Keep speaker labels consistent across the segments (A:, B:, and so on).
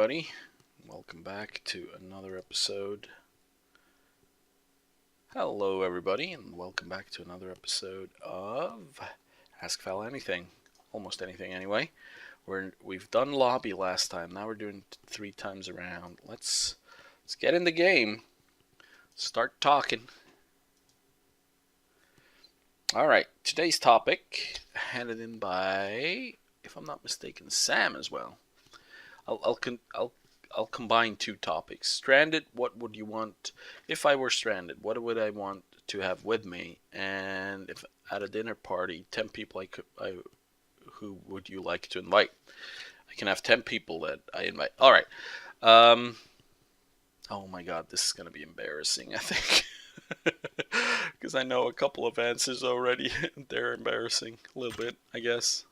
A: everybody. Welcome back to another episode. Hello, everybody, and welcome back to another episode of Ask Fal Anything. Almost anything, anyway. We've done lobby last time. Now we're doing 3 times around. Let's get in the game. Start talking. All right. Today's topic, handed in by, if I'm not mistaken, Sam as well. I'll combine 2 topics. Stranded, what would you want if I were stranded? What would I want to have with me? And if at a dinner party, 10 people who would you like to invite? I can have 10 people that I invite. All right. Oh my God, this is gonna be embarrassing, I think, because I know a couple of answers already. They're embarrassing a little bit, I guess.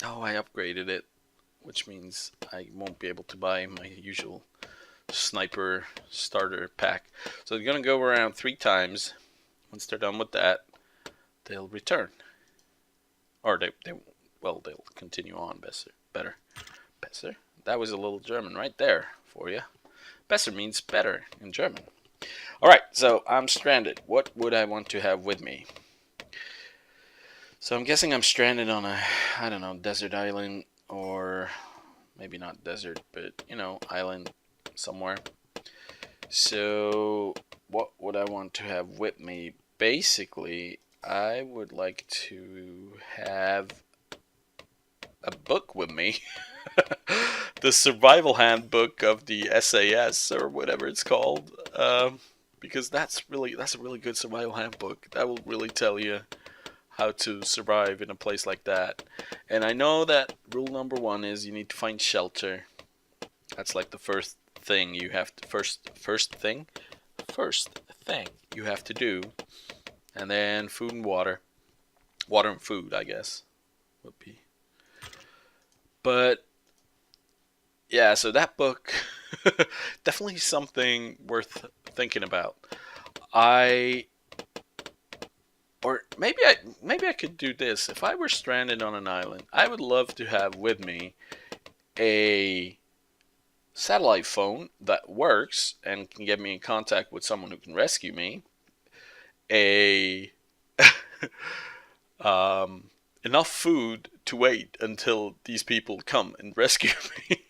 A: Oh, I upgraded it, which means I won't be able to buy my usual sniper starter pack. So they're going to go around 3 times. Once they're done with that, they'll return. Or they'll continue on. Better. That was a little German right there for you. Besser means better in German. Alright, so I'm stranded. What would I want to have with me? So I'm guessing I'm stranded on a, I don't know, desert island, or maybe not desert, but, you know, island somewhere. So what would I want to have with me? Basically, I would like to have a book with me. The survival handbook of the SAS, or whatever it's called. Because that's a really good survival handbook. That will really tell you how to survive in a place like that. And I know that rule number 1 is you need to find shelter. That's like the first thing you have to first thing you have to do. And then food and water and food, I guess, would be. But yeah, so that book, definitely something worth thinking about. Or maybe I could do this. If I were stranded on an island, I would love to have with me a satellite phone that works and can get me in contact with someone who can rescue me. Enough food to wait until these people come and rescue me.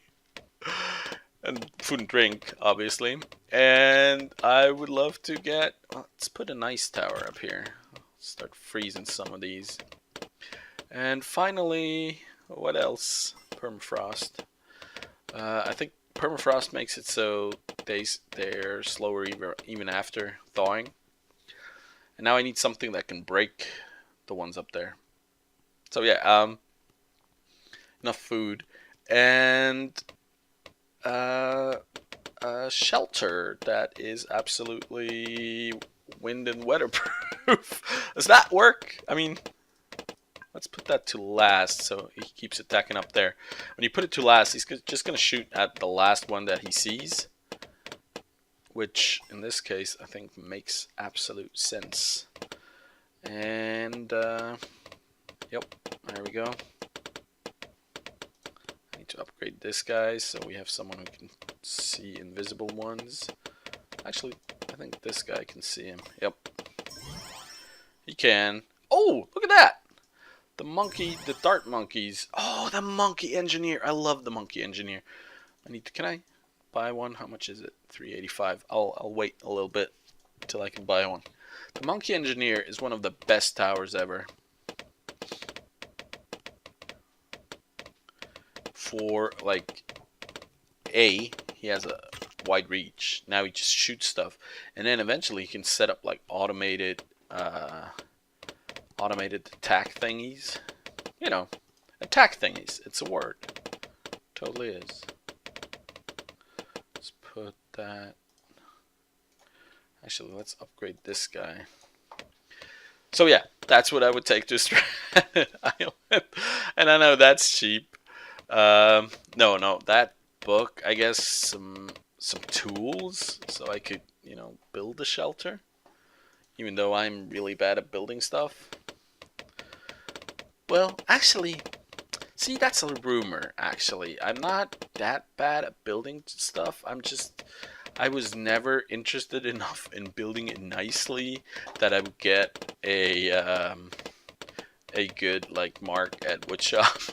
A: And food and drink, obviously. And I would love to get, let's put a nice tower up here. Start freezing some of these. And finally, what else? Permafrost. I think permafrost makes it so they're slower even after thawing. And now I need something that can break the ones up there. So yeah, enough food and a shelter that is absolutely wind and weatherproof. Does that work? I mean, let's put that to last so he keeps attacking up there. When you put it to last, he's just going to shoot at the last one that he sees, which in this case I think makes absolute sense. And yep, there we go. I need to upgrade this guy so we have someone who can see invisible ones. Actually, I think this guy can see him. Yep. He can. Oh, look at that! The dart monkeys. Oh, the monkey engineer. I love the monkey engineer. Can I buy one? How much is it? 385. I'll wait a little bit until I can buy one. The monkey engineer is one of the best towers ever. For, like, he has a wide reach. Now he just shoots stuff, and then eventually he can set up like automated attack thingies. You know, attack thingies. It's a word. Totally is. Let's put that. Actually, let's upgrade this guy. So yeah, that's what I would take to a stranded island. And I know that's cheap. No, that book, I guess some tools so I could, you know, build a shelter. Even though I'm really bad at building stuff. Well, actually, see, that's a rumor, actually. I'm not that bad at building stuff. I was never interested enough in building it nicely that I would get a good, like, mark at woodshop.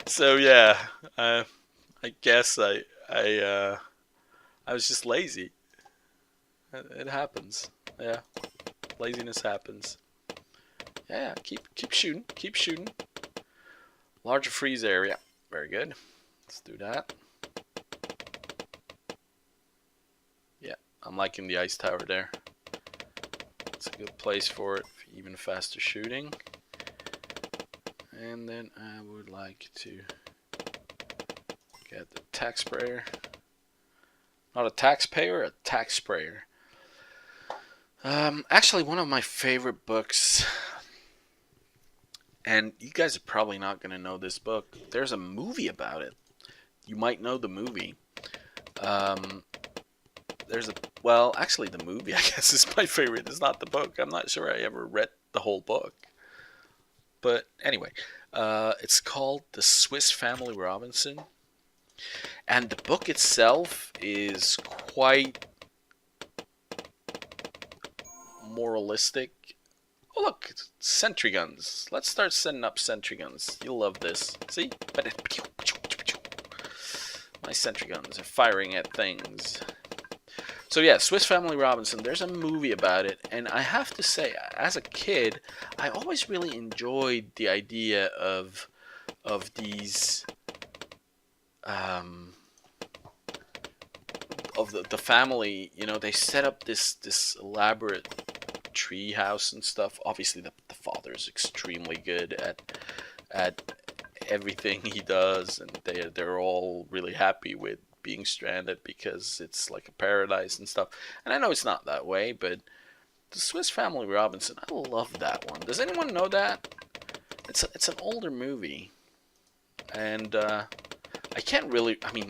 A: So, yeah, I guess I was just lazy. It happens. Yeah, laziness happens. Yeah, keep shooting, keep shooting. Larger freeze area. Very good. Let's do that. Yeah, I'm liking the ice tower there. It's a good place for it, even faster shooting. And then I would like to get the tax sprayer. Not a taxpayer, a tax sprayer. Actually, one of my favorite books, and you guys are probably not going to know this book. There's a movie about it. You might know the movie. Well, actually, the movie, I guess, is my favorite. It's not the book. I'm not sure I ever read the whole book. But anyway, it's called The Swiss Family Robinson. And the book itself is quite moralistic. Oh, look, sentry guns. Let's start setting up sentry guns. You'll love this. See? My sentry guns are firing at things. So yeah, Swiss Family Robinson, there's a movie about it, and I have to say, as a kid, I always really enjoyed the idea of these of the family. You know, they set up this elaborate tree house and stuff. Obviously the father is extremely good at everything he does, and they're all really happy with being stranded because it's like a paradise and stuff. And I know it's not that way, but the Swiss Family Robinson, I love that one. Does anyone know that? It's an older movie, and I can't really. I mean,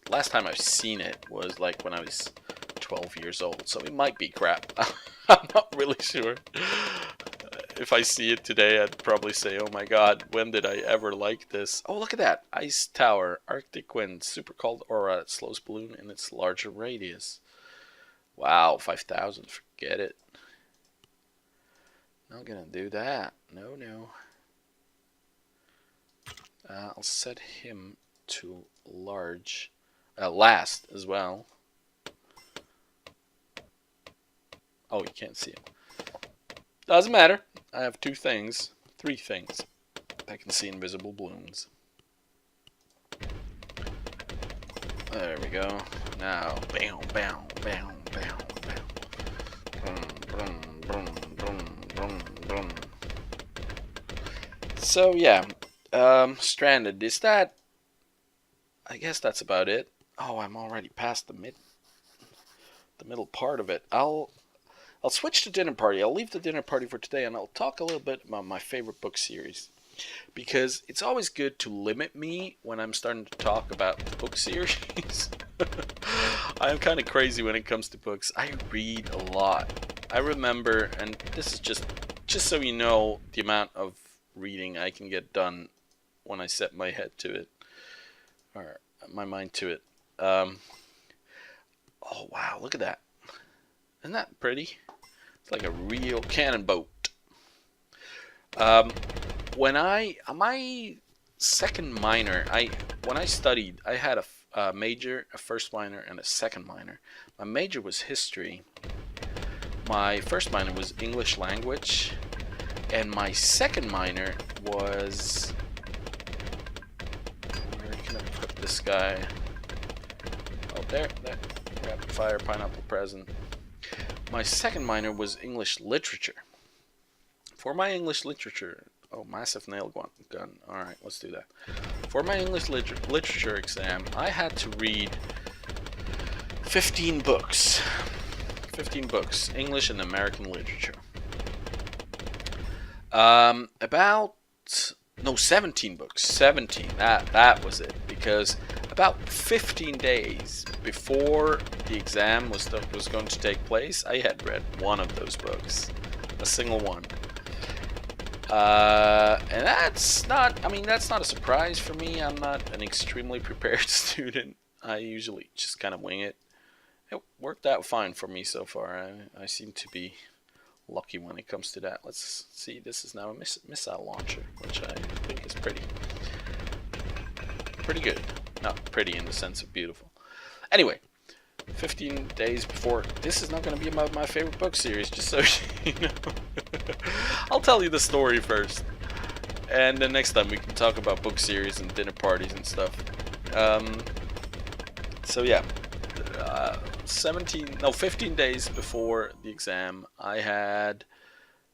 A: last time I've seen it was like when I was 12 years old, so it might be crap. I'm not really sure. If I see it today, I'd probably say, oh my god, when did I ever like this? Oh, look at that. Ice Tower, Arctic Wind, super cold aura. It slows balloon in its larger radius. Wow, 5,000, forget it. Not gonna do that. No, no. I'll set him to large. Last as well. Oh, you can't see him. Doesn't matter. I have three things I can see invisible balloons. There we go. Now, bam, bam, bam, bam, bam. Brum, brum, brum, brum, brum. So yeah, stranded. Is that? I guess that's about it. Oh, I'm already past the middle part of it. I'll switch to dinner party. I'll leave the dinner party for today, and I'll talk a little bit about my favorite book series. Because it's always good to limit me when I'm starting to talk about the book series. I'm kind of crazy when it comes to books. I read a lot. I remember, and this is just so you know the amount of reading I can get done when I set my head to it. Or my mind to it. Oh, wow, look at that. Isn't that pretty? It's like a real cannon boat. When my second minor, when I studied, I had a major, a first minor, and a second minor. My major was history. My first minor was English language, and my second minor was, where can I put this guy? Oh, there, rapid fire pineapple present. My second minor was English literature. For my English literature, oh, massive nail gun. All right, let's do that. For my English literature exam, I had to read 15 books. 15 books, English and American literature. 17 books. 17. That was it. Because about 15 days before the exam was going to take place, I had read one of those books, a single one. And that's not, I mean, that's not a surprise for me. I'm not an extremely prepared student. I usually just kind of wing it. It worked out fine for me so far. I seem to be lucky when it comes to that. Let's see, this is now a missile launcher, which I think is pretty good. Not pretty in the sense of beautiful. Anyway, 15 days before, this is not going to be about my favorite book series, just so you know. I'll tell you the story first, and then next time we can talk about book series and dinner parties and stuff. So yeah, 15 days before the exam, I had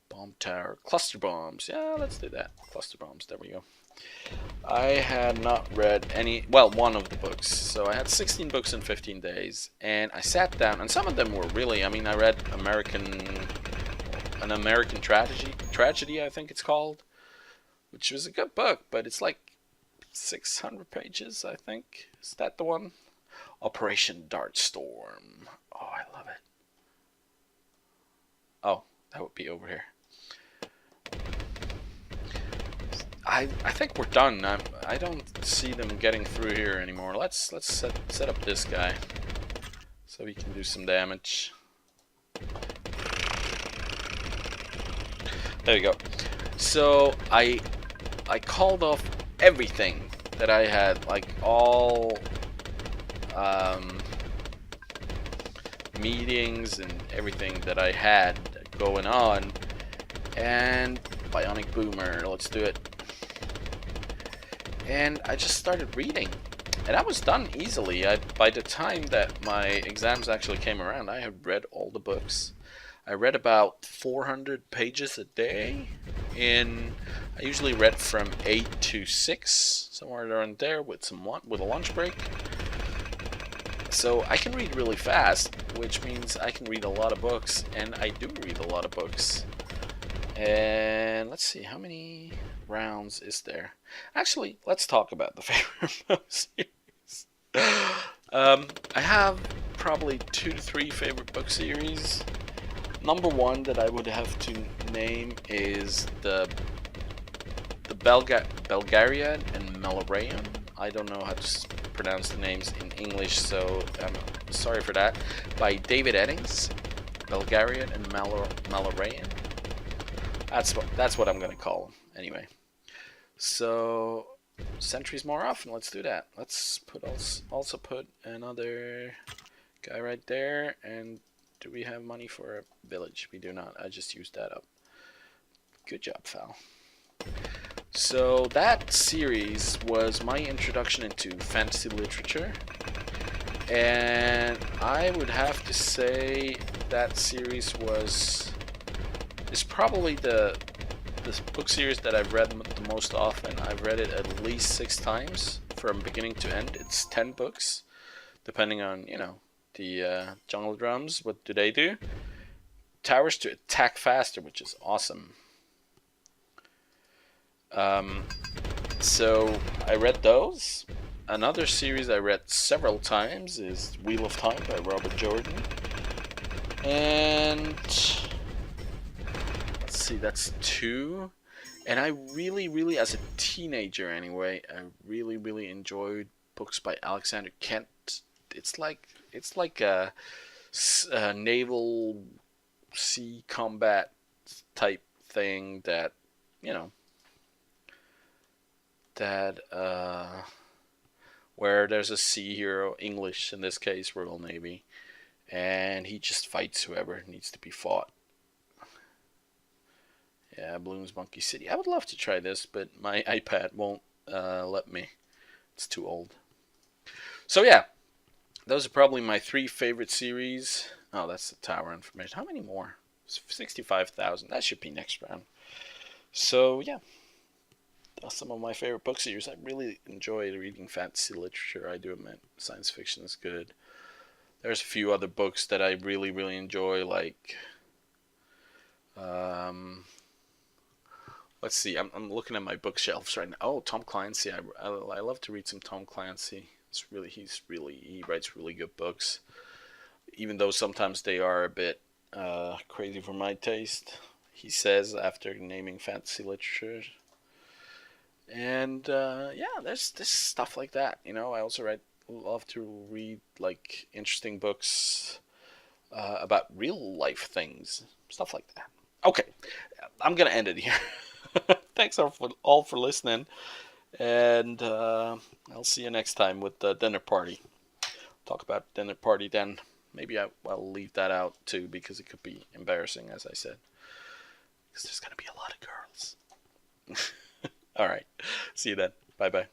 A: bomb tower, cluster bombs. Yeah, let's do that. Cluster bombs, there we go. I had not read any, well, one of the books. So I had 16 books in 15 days, and I sat down, and some of them were really, I mean, I read an American Tragedy, I think it's called, which was a good book, but it's like 600 pages, I think. Is that the one? Operation Dartstorm. Oh, I love it. Oh, that would be over here. I think we're done. I don't see them getting through here anymore. Let's set up this guy so he can do some damage. There you go. So I called off everything that I had, like all meetings and everything that I had going on, and Bionic Boomer, let's do it. And I just started reading, and I was done easily. By the time that my exams actually came around, I had read all the books. I read about 400 pages a day, and I usually read from 8 to 6, somewhere around there, with a lunch break. So I can read really fast, which means I can read a lot of books, and I do read a lot of books. And let's see, how many rounds is there? Actually, let's talk about the favorite book series. I have probably 2 to 3 favorite book series. Number one that I would have to name is the Belgariad and Malarayan. I don't know how to pronounce the names in English, so I'm sorry for that. By David Eddings, Belgariad and Malarayan. That's what I'm gonna call them anyway. So sentries more often. Let's do that. Let's also put another guy right there. And do we have money for a village? We do not. I just used that up. Good job, Fal. So that series was my introduction into fantasy literature, and I would have to say that series is probably the book series that I've read the most often. I've read it at least 6 times from beginning to end. It's 10 books, depending on, you know, the jungle drums. What do they do? Towers to attack faster, which is awesome. So I read those. Another series I read several times is Wheel of Time by Robert Jordan. And let's see, that's 2. And I really, as a teenager anyway, I really enjoyed books by Alexander Kent. It's like a naval sea combat type thing that, you know, that where there's a sea hero, English in this case, Royal Navy, and he just fights whoever needs to be fought. Yeah, Bloons Monkey City. I would love to try this, but my iPad won't let me. It's too old. So yeah, those are probably my 3 favorite series. Oh, that's the tower information. How many more? 65,000. That should be next round. So yeah, that's some of my favorite book series. I really enjoy reading fantasy literature. I do admit science fiction is good. There's a few other books that I really enjoy, like let's see, I'm looking at my bookshelves right now. Oh, Tom Clancy. I love to read some Tom Clancy. He writes really good books, even though sometimes they are a bit crazy for my taste. he says after naming fantasy literature. And yeah, there's stuff like that. I also love to read like interesting books about real life things, stuff like that. Okay, I'm gonna end it here. Thanks all for listening, and I'll see you next time with the dinner party. Talk about dinner party then. Maybe I'll leave that out too because it could be embarrassing, as I said. Because there's gonna be a lot of girls. All right. See you then. Bye bye.